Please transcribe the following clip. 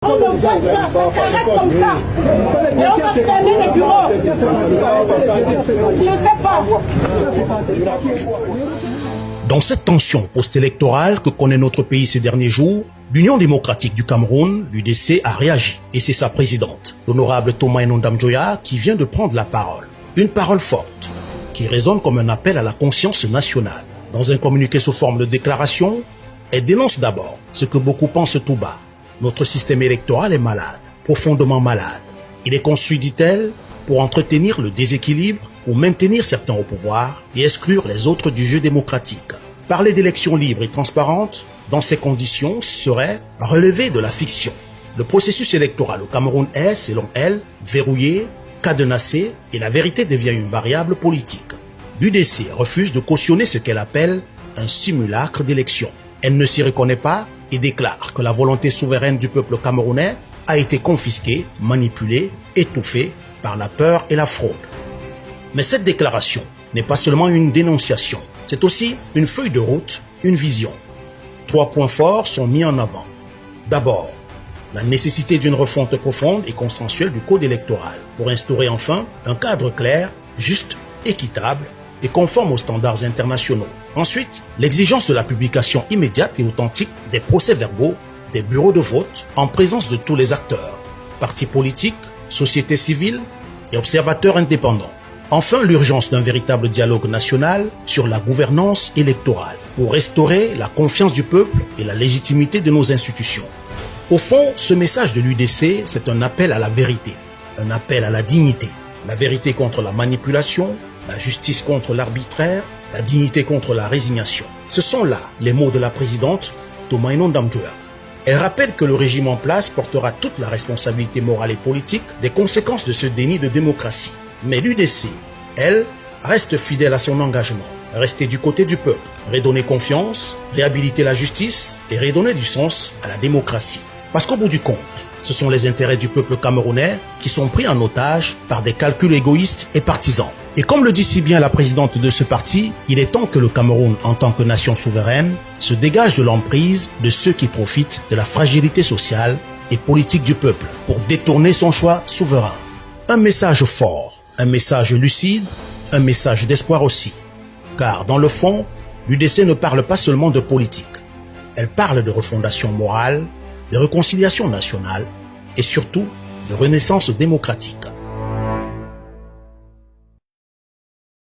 On ne voit pas, ça s'arrête comme ça. Et on va fermer les bureaux. Je ne sais pas. Dans cette tension post-électorale que connaît notre pays ces derniers jours, l'Union démocratique du Cameroun, l'UDC, a réagi. Et c'est sa présidente, l'honorable Thomas Enonda Mjoya, qui vient de prendre la parole. Une parole forte, qui résonne comme un appel à la conscience nationale. Dans un communiqué sous forme de déclaration, elle dénonce d'abord ce que beaucoup pensent tout bas. Notre système électoral est malade, profondément malade. Il est conçu, dit-elle, pour entretenir le déséquilibre, pour maintenir certains au pouvoir et exclure les autres du jeu démocratique. Parler d'élections libres et transparentes, dans ces conditions, serait relever de la fiction. Le processus électoral au Cameroun est, selon elle, verrouillé, cadenassé et la vérité devient une variable politique. L'UDC refuse de cautionner ce qu'elle appelle un simulacre d'élection. Elle ne s'y reconnaît pas et déclare que la volonté souveraine du peuple camerounais a été confisquée, manipulée, étouffée par la peur et la fraude. Mais cette déclaration n'est pas seulement une dénonciation, c'est aussi une feuille de route, une vision. 3 points forts sont mis en avant. D'abord, la nécessité d'une refonte profonde et consensuelle du code électoral pour instaurer enfin un cadre clair, juste, équitable et conforme aux standards internationaux. Ensuite, l'exigence de la publication immédiate et authentique des procès-verbaux des bureaux de vote en présence de tous les acteurs, partis politiques, sociétés civiles et observateurs indépendants. Enfin, l'urgence d'un véritable dialogue national sur la gouvernance électorale pour restaurer la confiance du peuple et la légitimité de nos institutions. Au fond, ce message de l'UDC, c'est un appel à la vérité, un appel à la dignité. La vérité contre la manipulation, la justice contre l'arbitraire, la dignité contre la résignation. Ce sont là les mots de la présidente Thomas Enonda Mjoya. Elle rappelle que le régime en place portera toute la responsabilité morale et politique des conséquences de ce déni de démocratie. Mais l'UDC, elle, reste fidèle à son engagement, rester du côté du peuple, redonner confiance, réhabiliter la justice et redonner du sens à la démocratie. Parce qu'au bout du compte, ce sont les intérêts du peuple camerounais qui sont pris en otage par des calculs égoïstes et partisans. Et comme le dit si bien la présidente de ce parti, il est temps que le Cameroun, en tant que nation souveraine, se dégage de l'emprise de ceux qui profitent de la fragilité sociale et politique du peuple pour détourner son choix souverain. Un message fort, un message lucide, un message d'espoir aussi. Car dans le fond, l'UDC ne parle pas seulement de politique. Elle parle de refondation morale, de réconciliation nationale et surtout de renaissance démocratique.